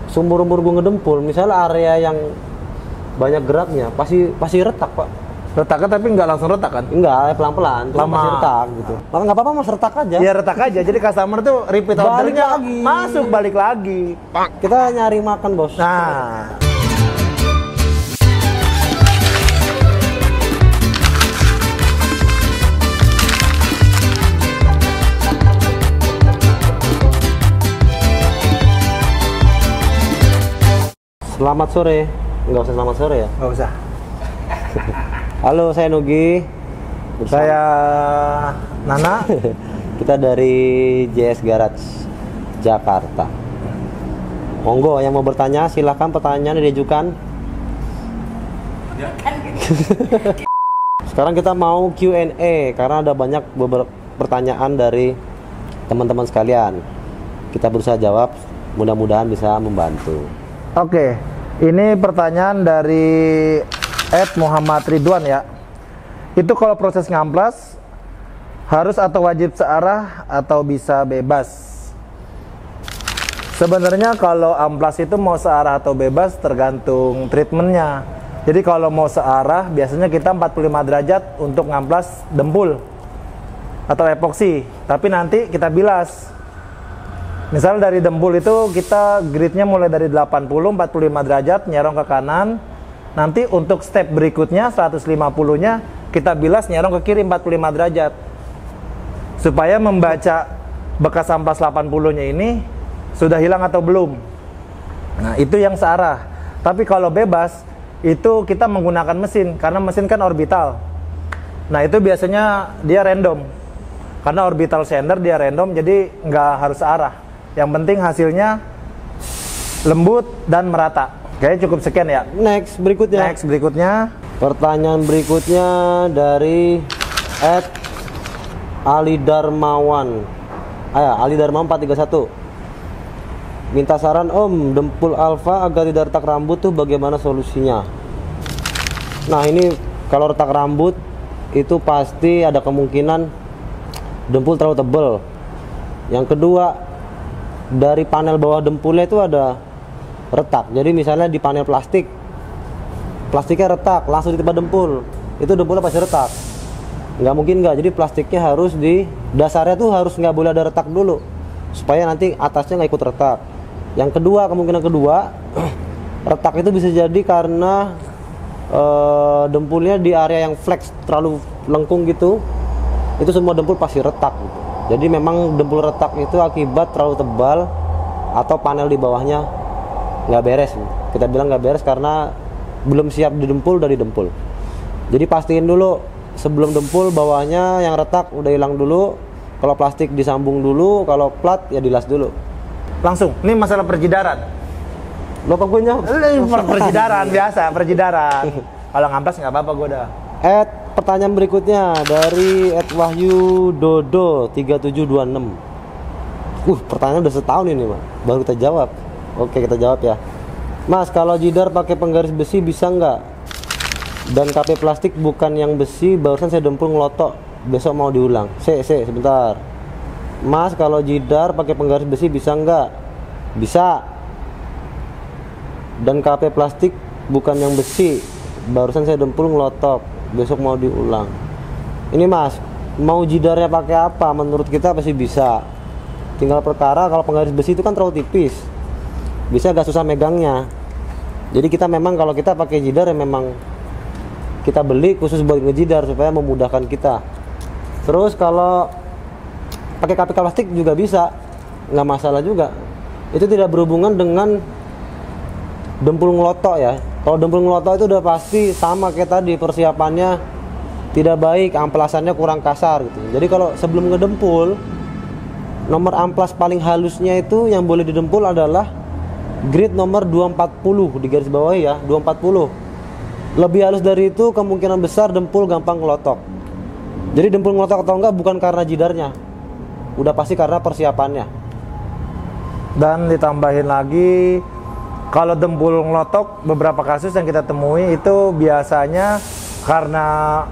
seumur-umur gue ngedempul, misalnya area yang banyak geraknya, pasti retak, Pak. Retaknya tapi nggak langsung retak kan? Enggak, pelan-pelan, cuma Lama. pasti retak gitu. Maka nggak apa-apa, Mas, retak aja. Ya retak aja, jadi customer tuh repeat Balik ordernya lagi. masuk balik lagi. Kita nyari makan, Bos. Nah, Selamat sore. Nggak usah selamat sore ya. nggak usah. Halo, saya Nugi. Saya Nana. Kita dari JS Garage Jakarta. Monggo yang mau bertanya silahkan, pertanyaan diajukan. Sekarang kita mau Q&A karena ada banyak beberapa pertanyaan dari teman-teman sekalian. Kita berusaha jawab, mudah-mudahan bisa membantu. Oke, ini pertanyaan dari Muhammad Ridwan ya. Itu kalau proses ngamplas harus atau wajib searah atau bisa bebas? Sebenarnya kalau amplas itu mau searah atau bebas tergantung treatmentnya. Jadi kalau mau searah biasanya kita 45 derajat untuk ngamplas dempul atau epoksi. Tapi nanti kita bilas. Misal dari dempul itu kita gridnya mulai dari 80-45 derajat nyerong ke kanan. Nanti untuk step berikutnya 150-nya kita bilas nyerong ke kiri 45 derajat. Supaya membaca bekas amplas 80-nya ini sudah hilang atau belum. Nah, itu yang searah. Tapi kalau bebas itu kita menggunakan mesin karena mesin kan orbital. Nah, itu biasanya dia random. Karena orbital sander dia random jadi nggak harus searah. Yang penting hasilnya lembut dan merata. Kayaknya cukup sekian ya. Next berikutnya. Pertanyaan berikutnya dari Ali Darmawan. Ali Darmawan 431. Minta saran Om, dempul alfa agar tidak retak rambut tuh bagaimana solusinya? Nah, ini kalau retak rambut itu pasti ada kemungkinan dempul terlalu tebal. Yang kedua, dari panel bawah dempulnya itu ada retak. Jadi misalnya di panel plastiknya retak, langsung ditimpa dempul, itu dempulnya pasti retak. Nggak mungkin nggak. Jadi plastiknya harus di dasarnya tuh harus nggak boleh ada retak dulu, supaya nanti atasnya nggak ikut retak. Yang kedua, kemungkinan kedua retak itu bisa jadi karena dempulnya di area yang flex terlalu lengkung gitu, itu semua dempul pasti retak gitu. Jadi memang dempul retak itu akibat terlalu tebal atau panel di bawahnya nggak beres. Kita bilang nggak beres karena belum siap didempul dari dempul. Jadi pastiin dulu sebelum dempul bawahnya yang retak udah hilang dulu. Kalau plastik disambung dulu, kalau plat ya dilas dulu. Langsung, ini masalah perjidaran. Lo kok gue nyampe? Perjidaran biasa, perjidaran. Kalau ngamplas nggak apa-apa gue udah. Pertanyaan berikutnya dari Wahyu Dodo 3726. Pertanyaan udah setahun ini, Mas. Baru kita jawab. Oke, kita jawab ya. Mas, kalau jidar pakai penggaris besi bisa nggak? Dan KP plastik bukan yang besi, barusan saya dempul ngelotok. Besok mau diulang. Sebentar. Mas, kalau jidar pakai penggaris besi bisa nggak? Bisa. Dan KP plastik bukan yang besi, barusan saya dempul ngelotok. Besok mau diulang. Ini Mas, mau jidarnya pakai apa? Menurut kita pasti bisa. Tinggal perkara kalau penggaris besi itu kan terlalu tipis, bisa agak susah megangnya. Jadi kita memang kalau kita pakai jidar ya memang kita beli khusus buat ngejidar supaya memudahkan kita. Terus kalau pakai KP plastik juga bisa, nggak masalah juga. Itu tidak berhubungan dengan dempul ngelotok ya. Kalau dempul ngelotok itu udah pasti sama kayak tadi, persiapannya tidak baik, amplasannya kurang kasar gitu. Jadi kalau sebelum ngedempul, nomor amplas paling halusnya itu yang boleh didempul adalah grid nomor 240, di garis bawah ya, 240. Lebih halus dari itu kemungkinan besar dempul gampang ngelotok. Jadi dempul ngelotok atau enggak bukan karena jidarnya, udah pasti karena persiapannya. Dan ditambahin lagi, kalau dempul ngelotok, beberapa kasus yang kita temui itu biasanya karena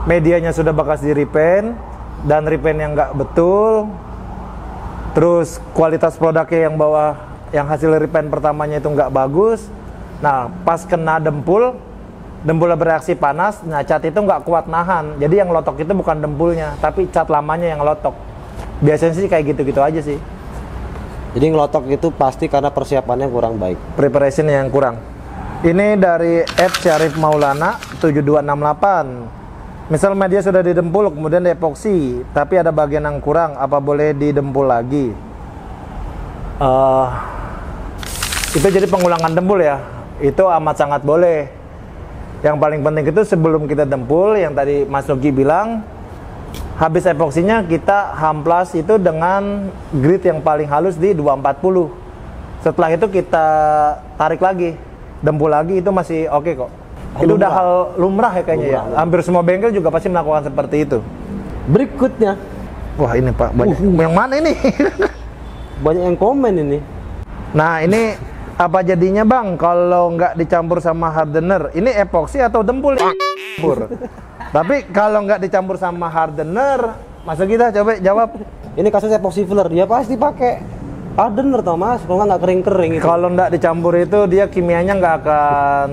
medianya sudah bekas di repaint dan repaint yang nggak betul, terus kualitas produknya yang bawah yang hasil repaint pertamanya itu nggak bagus, nah pas kena dempulnya bereaksi panas, nah cat itu nggak kuat nahan, jadi yang lotok itu bukan dempulnya, tapi cat lamanya yang lotok. Biasanya sih kayak gitu-gitu aja sih. Jadi ngelotok itu pasti karena persiapannya kurang baik. Preparation yang kurang. Ini dari @Syarif Maulana 7268. Misal media sudah didempul kemudian diepoksi, tapi ada bagian yang kurang, apa boleh didempul lagi? Itu jadi pengulangan dempul ya. Itu amat sangat boleh. Yang paling penting itu sebelum kita dempul, yang tadi Mas Nugi bilang, habis epoksinya kita hamplas itu dengan grit yang paling halus di 240. Setelah itu kita tarik lagi, dempul lagi, itu masih oke kok. Itu udah hal lumrah ya kayaknya ya. Hampir semua bengkel juga pasti melakukan seperti itu. Berikutnya, Wah ini Pak, banyak. Yang mana ini? banyak yang komen ini. Nah ini apa jadinya Bang kalau nggak dicampur sama hardener? Ini epoksi atau dempul? Campur. Tapi kalau nggak dicampur sama hardener, masa kita coba jawab. Ini kasus epoxy filler, dia pasti pakai hardener toh Mas, kalau nggak kering-kering itu. Kalau nggak dicampur itu dia kimianya nggak akan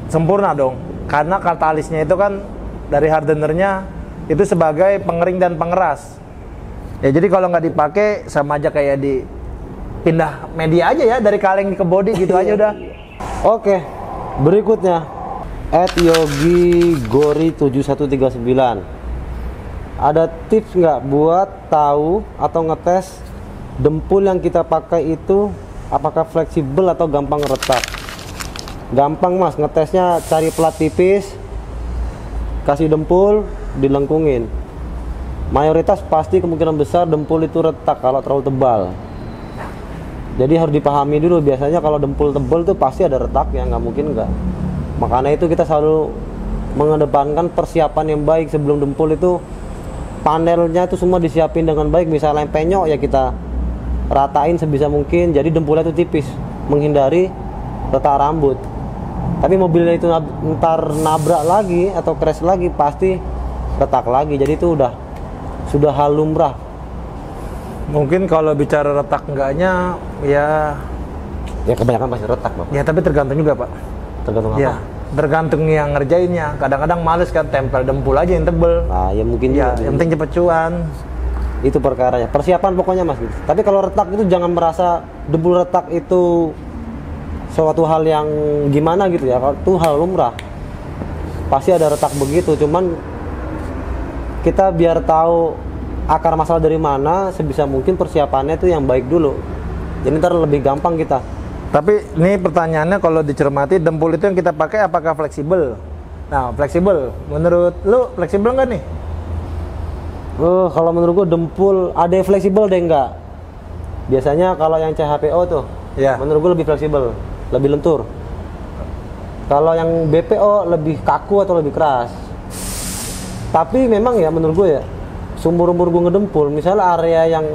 sempurna dong, karena katalisnya itu kan dari hardenernya itu sebagai pengering dan pengeras ya. Jadi kalau nggak dipakai sama aja kayak pindah media aja ya, dari kaleng ke body gitu aja udah. Oke, berikutnya @YogiGori7139. Ada tips nggak buat tahu atau ngetes dempul yang kita pakai itu apakah fleksibel atau gampang retak? Gampang Mas, ngetesnya cari plat tipis, kasih dempul, dilengkungin. Mayoritas pasti kemungkinan besar dempul itu retak kalau terlalu tebal. Jadi harus dipahami dulu, biasanya kalau dempul tebal tuh pasti ada retaknya, nggak mungkin nggak. Makanya itu kita selalu mengedepankan persiapan yang baik sebelum dempul itu. Panelnya itu semua disiapin dengan baik, misalnya penyok ya kita ratain sebisa mungkin, jadi dempulnya itu tipis, menghindari retak rambut. Tapi mobilnya itu ntar nabrak lagi atau crash lagi pasti retak lagi, jadi itu sudah hal lumrah. Mungkin kalau bicara retak enggaknya ya kebanyakan pasti retak Pak. Ya tapi tergantung juga Pak. Tergantung ya, apa? Tergantung yang ngerjainnya. Kadang-kadang males kan tempel dempul aja yang tebel. Nah ya mungkin ya, juga, yang penting cepet cuan. Itu perkaranya, persiapan pokoknya Mas gitu. Tapi kalau retak itu jangan merasa dempul retak itu suatu hal yang gimana gitu ya, itu hal lumrah. Pasti ada retak begitu, cuman kita biar tahu akar masalah dari mana, sebisa mungkin persiapannya itu yang baik dulu. Jadi ntar lebih gampang kita. Tapi ini pertanyaannya kalau dicermati, dempul itu yang kita pakai apakah fleksibel? Nah, fleksibel. Menurut lu fleksibel nggak nih? Kalau menurut gua dempul ada yang fleksibel deh enggak. Biasanya kalau yang CHPO tuh, ya. Menurut gua lebih fleksibel, lebih lentur. Kalau yang BPO lebih kaku atau lebih keras. Tapi memang ya menurut gue ya, seumur-umur gue ngedempul, misalnya area yang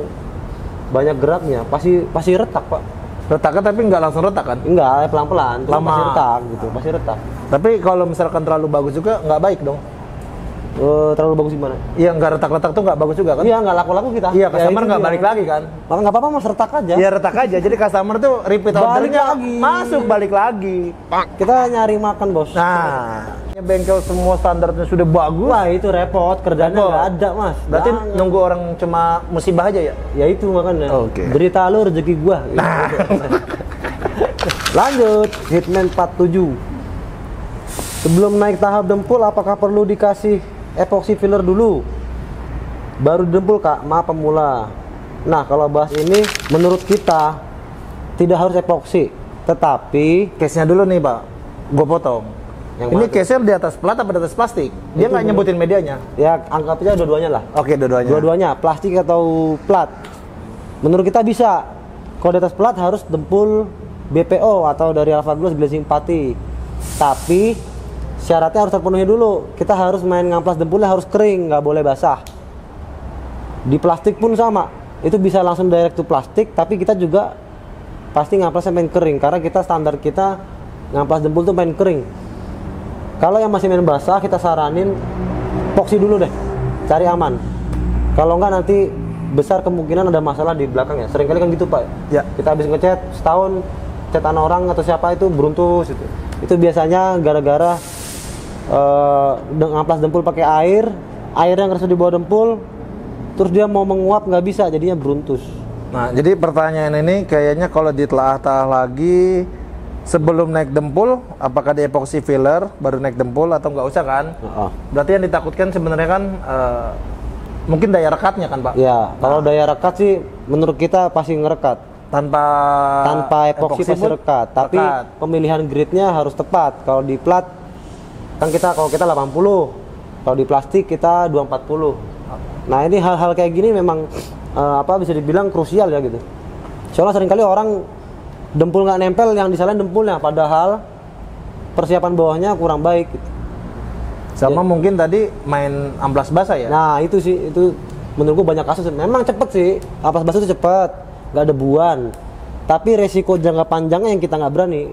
banyak geraknya, pasti retak Pak. Retaknya tapi nggak langsung retak kan? Enggak, pelan-pelan, cuma Lama. pasti retak gitu, pasti retak. Tapi kalau misalkan terlalu bagus juga nggak baik dong? Terlalu bagus gimana? Iya, nggak retak-retak tuh nggak bagus juga kan? Iya, nggak laku-laku kita. Iya, Ya, customer itu nggak dia. balik lagi kan? Maka nggak apa-apa Mas, retak aja. Iya, retak aja. Jadi customer tuh repeat Balik ordernya lagi. masuk balik lagi. Kita nyari makan bos. Nah, bengkel semua standarnya sudah bagus. Wah itu repot, kerjanya Repot. nggak ada Mas. Berarti Jangan. nunggu orang cuma musibah aja ya? Ya itu makanya. Oke. Berita lu rezeki gua. Lanjut, Hitman 47. Sebelum naik tahap dempul, apakah perlu dikasih epoxy filler dulu? Baru dempul Kak, maaf pemula. Nah kalau bahas ini, menurut kita tidak harus epoxy, tetapi Case-nya dulu nih Pak, gue potong. Yang Ini mana tuh? case-nya di atas plat apa di atas plastik? Dia nggak nyebutin medianya. ya anggap aja dua-duanya lah. Oke, dua-duanya. Dua-duanya, plastik atau plat. Menurut kita bisa. Kalau di atas plat harus dempul BPO atau dari Alpha Gloss Glazing Putty. Tapi syaratnya harus terpenuhi dulu. Kita harus main ngamplas dempulnya harus kering, nggak boleh basah. Di plastik pun sama. Itu bisa langsung direct to plastik, tapi kita juga pasti ngamplasnya main kering karena kita standar kita ngamplas dempul tuh main kering. Kalau yang masih main basah kita saranin epoxy dulu deh, cari aman. Kalau enggak nanti besar kemungkinan ada masalah di belakangnya. Seringkali kan gitu Pak. Ya. Kita habis ngecat setahun, cetan orang atau siapa itu beruntus itu. Itu biasanya gara-gara ngamplas dempul pakai air yang ngerasa di bawah dempul, terus dia mau menguap nggak bisa, jadinya beruntus. Nah, jadi pertanyaan ini kayaknya kalau ditelaah lagi sebelum naik dempul, apakah di epoxy filler baru naik dempul atau nggak usah kan? Berarti yang ditakutkan sebenarnya kan mungkin daya rekatnya kan Pak? Ya, kalau daya rekat sih menurut kita pasti ngerekat. Tanpa epoxy pasti rekat, tapi pemilihan gridnya harus tepat. Kalau di plat kan kalau kita 80, kalau di plastik kita 240. Nah ini hal-hal kayak gini memang bisa dibilang krusial ya gitu. Soalnya seringkali orang dempul nggak nempel, yang disalahin dempulnya, padahal persiapan bawahnya kurang baik gitu. Sama mungkin tadi main amplas basah ya? Nah itu sih, itu menurutku banyak kasus. Memang cepet sih, amplas basah itu cepet, nggak ada debuan. Tapi resiko jangka panjangnya yang kita nggak berani.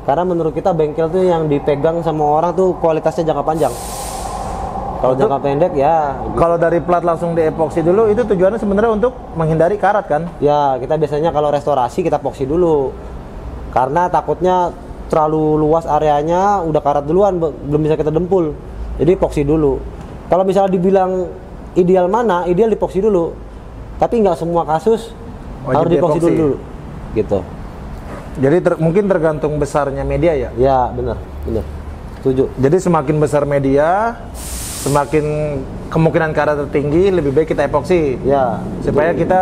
Karena menurut kita bengkel tuh yang dipegang sama orang tuh kualitasnya jangka panjang. Kalau jangka pendek ya. Kalau dari plat langsung di epoxy dulu, itu tujuannya sebenarnya untuk menghindari karat kan? Ya, kita biasanya kalau restorasi kita epoxy dulu. Karena takutnya terlalu luas areanya, udah karat duluan, belum bisa kita dempul. Jadi epoxy dulu. Kalau misalnya dibilang ideal mana, ideal di epoxy dulu. Tapi nggak semua kasus harus di epoxy dulu. Gitu. Jadi mungkin tergantung besarnya media ya? Ya, benar. Setuju. Jadi semakin besar media, semakin kemungkinan karat tertinggi, lebih baik kita epoxy. Ya. Supaya kita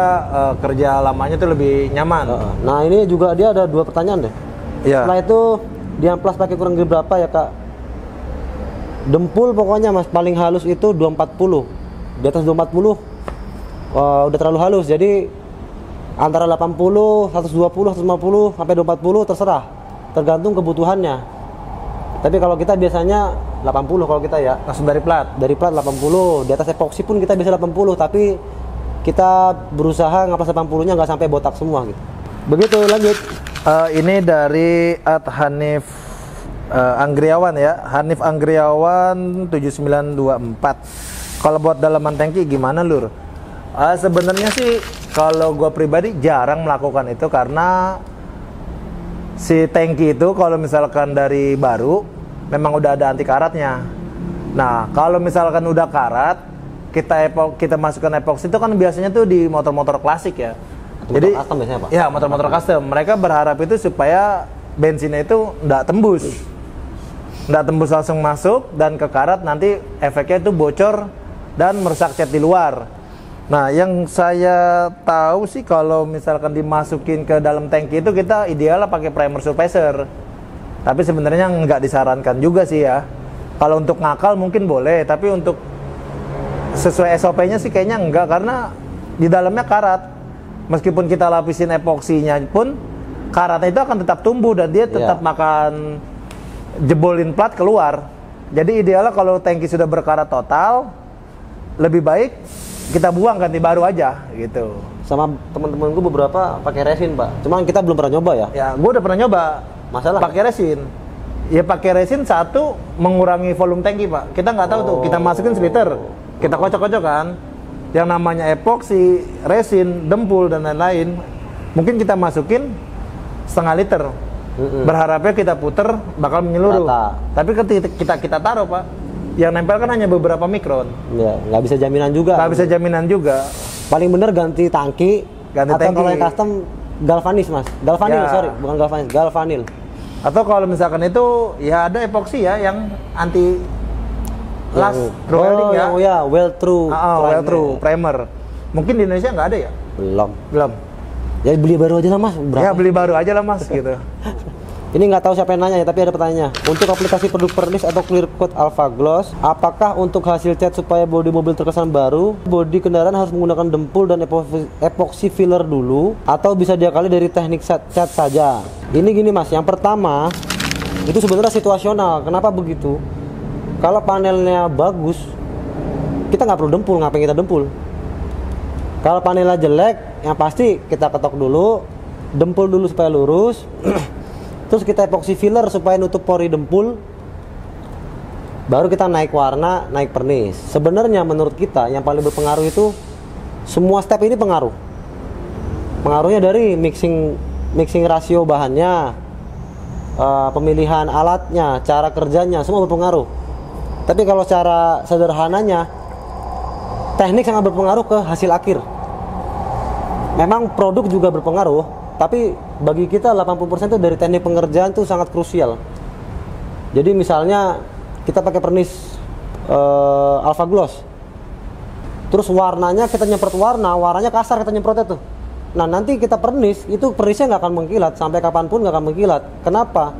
kerja lamanya tuh lebih nyaman. Nah ini juga dia ada 2 pertanyaan deh. Ya. Setelah itu diamplas pakai kurang lebih berapa ya Kak? Dempul pokoknya Mas paling halus itu 240. Di atas 240 udah terlalu halus. Jadi antara 80, 120, 150 sampai 240 terserah, tergantung kebutuhannya. Tapi kalau kita biasanya 80 kalau kita ya. Langsung dari plat? Dari plat 80, di atas epoxy pun kita bisa 80, tapi kita berusaha ngamplas 80-nya nggak sampai botak semua gitu. Begitu, lanjut. Ini dari @Hanif Anggriawan ya, Hanif Anggriawan 7924. Kalau buat dalaman tangki gimana Lur? Sebenarnya sih kalau gue pribadi jarang melakukan itu karena si tangki itu kalau misalkan dari baru memang udah ada anti karatnya. Nah kalau misalkan udah karat kita masukkan epoxy itu kan biasanya tuh di motor-motor klasik ya. Jadi custom biasanya Pak? Ya motor-motor custom. Mereka berharap itu supaya bensinnya itu nggak tembus langsung masuk dan ke karat, nanti efeknya itu bocor dan merusak cat di luar. Nah, yang saya tahu sih kalau misalkan dimasukin ke dalam tangki itu kita idealnya pakai primer surfacer. Tapi sebenarnya nggak disarankan juga sih ya. Kalau untuk ngakal mungkin boleh, tapi untuk sesuai SOP-nya sih kayaknya enggak, karena di dalamnya karat. Meskipun kita lapisin epoksinya pun karatnya itu akan tetap tumbuh dan dia tetap makan jebolin plat keluar. Jadi idealnya kalau tangki sudah berkarat total, lebih baik kita buang ganti baru aja gitu. Sama teman-temanku beberapa pakai resin Pak, cuman kita belum pernah nyoba ya. Ya, gue udah pernah nyoba. Masalah pakai resin. Ya pakai resin satu mengurangi volume tangki Pak. Kita nggak tahu tuh, kita masukin seliter, kita kocok-kocok kan. Yang namanya epoksi, resin, dempul dan lain-lain, mungkin kita masukin setengah liter. Berharapnya kita puter bakal menyeluruh. Tapi ketika kita taruh Pak, yang nempel kan hanya beberapa mikron. Ya, nggak bisa jaminan juga. Nggak bisa jaminan juga. Paling bener ganti tangki. Atau kalau yang custom galvanis Mas. Galvanil, sorry, bukan galvanis, galvanil. Atau kalau misalkan itu ya ada epoksi ya yang anti las true welding ya. Oh ya, weld true. Weld true primer. Mungkin di Indonesia nggak ada ya? Belum. Ya beli baru aja lah Mas. Berapa? Ya beli baru aja lah Mas gitu. Ini nggak tahu siapa yang nanya ya, tapi ada pertanyaannya. Untuk aplikasi produk perlis atau clear coat Alpha Gloss, apakah untuk hasil cat supaya bodi mobil terkesan baru, bodi kendaraan harus menggunakan dempul dan epoxy filler dulu, atau bisa diakali dari teknik cat saja? Ini gini Mas, yang pertama itu sebenarnya situasional. Kenapa begitu? Kalau panelnya bagus, kita nggak perlu dempul. Ngapain kita dempul? Kalau panelnya jelek, yang pasti kita ketok dulu, dempul dulu supaya lurus. Terus kita epoxy filler supaya nutup pori dempul. Baru kita naik warna, naik pernis. Sebenarnya menurut kita yang paling berpengaruh itu Semua step ini pengaruh. Pengaruhnya dari mixing rasio bahannya, pemilihan alatnya, cara kerjanya, semua berpengaruh. Tapi kalau cara sederhananya, teknik sangat berpengaruh ke hasil akhir. Memang produk juga berpengaruh, tapi bagi kita 80% itu dari teknik pengerjaan itu sangat krusial. Jadi misalnya kita pakai pernis Alpha Gloss, terus warnanya kita nyemprot warnanya kasar kita nyemprotnya tuh. Nah nanti kita pernisnya nggak akan mengkilat, sampai kapanpun nggak akan mengkilat. Kenapa?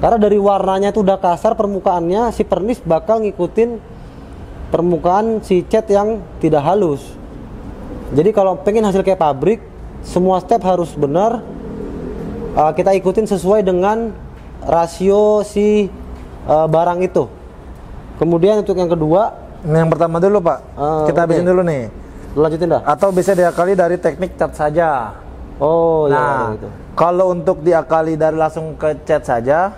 Karena dari warnanya itu udah kasar permukaannya, si pernis bakal ngikutin permukaan si cat yang tidak halus. Jadi kalau pengen hasil kayak pabrik, semua step harus benar, kita ikutin sesuai dengan rasio si barang itu. Kemudian untuk yang kedua, yang pertama dulu Pak, kita habisin dulu nih. Lanjutin dah. Atau bisa diakali dari teknik cat saja. Oh nah, iya gitu. Kalau untuk diakali dari langsung ke cat saja,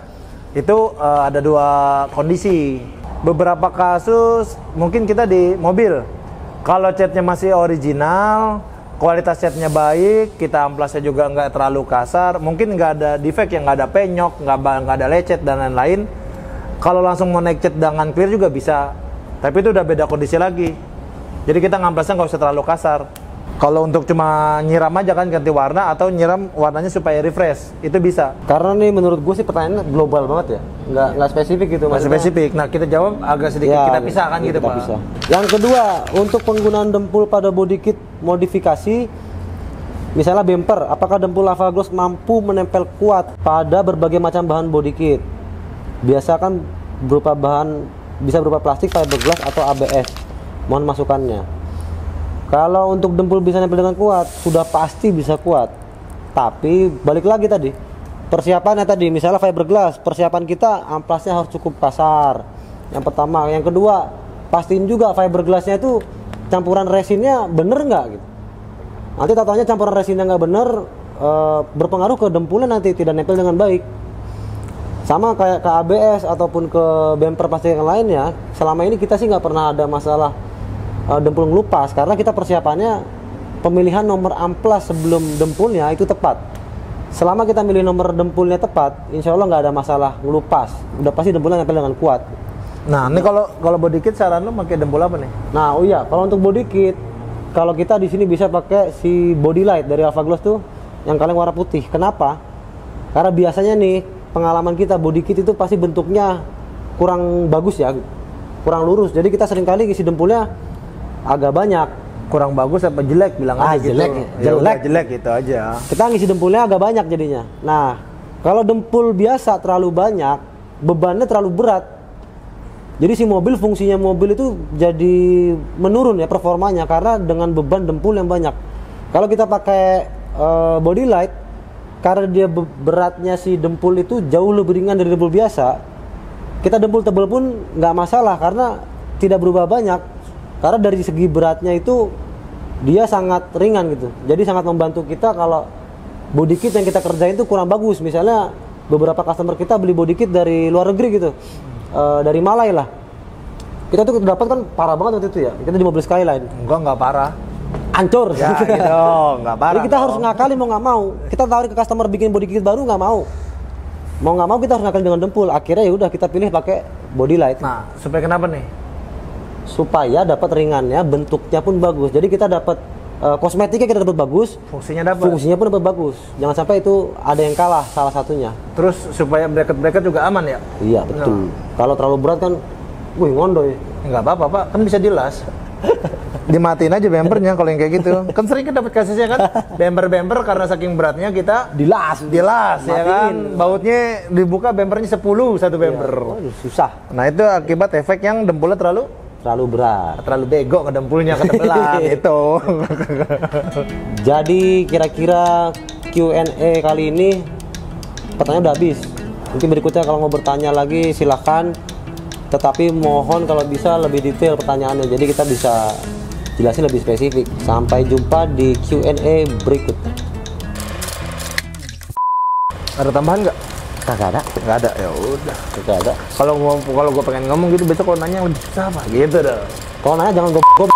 itu ada dua kondisi. Beberapa kasus mungkin kita di mobil, kalau catnya masih original, kualitas catnya baik, kita amplasnya juga nggak terlalu kasar, mungkin nggak ada defect, yang nggak ada penyok, nggak ada lecet dan lain-lain. Kalau langsung mau naik cat dengan clear juga bisa, tapi itu udah beda kondisi lagi. Jadi kita ngamplasnya nggak usah terlalu kasar. Kalau untuk cuma nyiram aja kan, ganti warna atau nyiram warnanya supaya refresh, itu bisa. Karena nih menurut gue sih pertanyaannya global banget ya, nggak spesifik gitu. Nggak spesifik. Nah kita jawab agak sedikit ya, kita pisahkan gitu kita Pak. Pisah. Yang kedua, untuk penggunaan dempul pada body kit modifikasi, misalnya bumper, apakah dempul Alpha Gloss mampu menempel kuat pada berbagai macam bahan body kit? Biasa kan bisa berupa plastik, fiberglass atau ABS. Mohon masukannya. Kalau untuk dempul bisa nempel dengan kuat, sudah pasti bisa kuat. Tapi balik lagi tadi, persiapannya tadi, misalnya fiberglass, persiapan kita amplasnya harus cukup kasar. Yang pertama, yang kedua, pastiin juga fiberglassnya itu campuran resinnya bener nggak gitu. Nanti tatanya campuran resinnya nggak bener, berpengaruh ke dempulnya, nanti tidak nempel dengan baik. Sama kayak ke ABS ataupun ke bumper plastik yang lainnya, selama ini kita sih nggak pernah ada masalah dempul ngelupas, karena kita persiapannya pemilihan nomor amplas sebelum dempulnya itu tepat. Selama kita milih nomor dempulnya tepat, insya Allah nggak ada masalah ngelupas, udah pasti dempulnya nempel dengan kuat. Nah ini kalau body kit saran lu pakai dempul apa nih? Nah oh iya, kalau untuk body kit, kalau kita di sini bisa pakai si body light dari Alpha Gloss tuh, yang kaleng warna putih. Kenapa? Karena biasanya nih pengalaman kita body kit itu pasti bentuknya kurang bagus ya, kurang lurus. Jadi kita seringkali isi dempulnya agak banyak. Kurang bagus apa jelek bilang aja gitu. Jelek gitu aja. Kita ngisi dempulnya agak banyak jadinya. Nah, kalau dempul biasa terlalu banyak, bebannya terlalu berat. Jadi si mobil, fungsinya mobil itu jadi menurun ya performanya, karena dengan beban dempul yang banyak. Kalau kita pakai body light, karena dia beratnya si dempul itu jauh lebih ringan dari dempul biasa, kita dempul tebal pun nggak masalah karena tidak berubah banyak. Karena dari segi beratnya itu dia sangat ringan gitu, jadi sangat membantu kita kalau body kit yang kita kerjain itu kurang bagus. Misalnya beberapa customer kita beli body kit dari luar negeri gitu, dari Malai lah, kita tuh dapat kan parah banget waktu itu ya, kita di mobil Skyline. Enggak parah, hancur ya, gitu. Enggak parah. Jadi kita harus ngakali mau nggak mau, kita tawarin ke customer bikin body kit baru, nggak mau nggak mau kita harus ngakali dengan dempul. Akhirnya ya udah kita pilih pakai body light. Nah supaya kenapa nih? Supaya dapat ringannya, bentuknya pun bagus. Jadi kita dapat kosmetiknya kita dapat bagus, fungsinya pun dapat bagus. Jangan sampai itu ada yang kalah salah satunya. Terus supaya bracket juga aman ya? Iya betul. Kalau terlalu berat kan, wih ngondoy. Nggak apa-apa Pak, kan bisa dilas. Dimatiin aja bumpernya kalau yang kayak gitu. Kan sering kan dapat kasusnya kan, bumper karena saking beratnya kita dilas ya kan. Bautnya dibuka bumpernya 10 satu bumper. Iya. Susah. Nah itu akibat efek yang dempulnya terlalu berat, terlalu bego ke dempulnya, ketebelan itu. Jadi kira-kira Q&A kali ini pertanyaan udah habis. Mungkin berikutnya kalau mau bertanya lagi silahkan, tetapi mohon kalau bisa lebih detail pertanyaannya, jadi kita bisa jelasin lebih spesifik. Sampai jumpa di Q&A berikut. Ada tambahan nggak? Nggak ada. Ya udah. Nggak ada. Kalau gue pengen ngomong gitu, besok kalau nanya lebih susah apa? Gitu dah. Kalau nanya jangan goblok.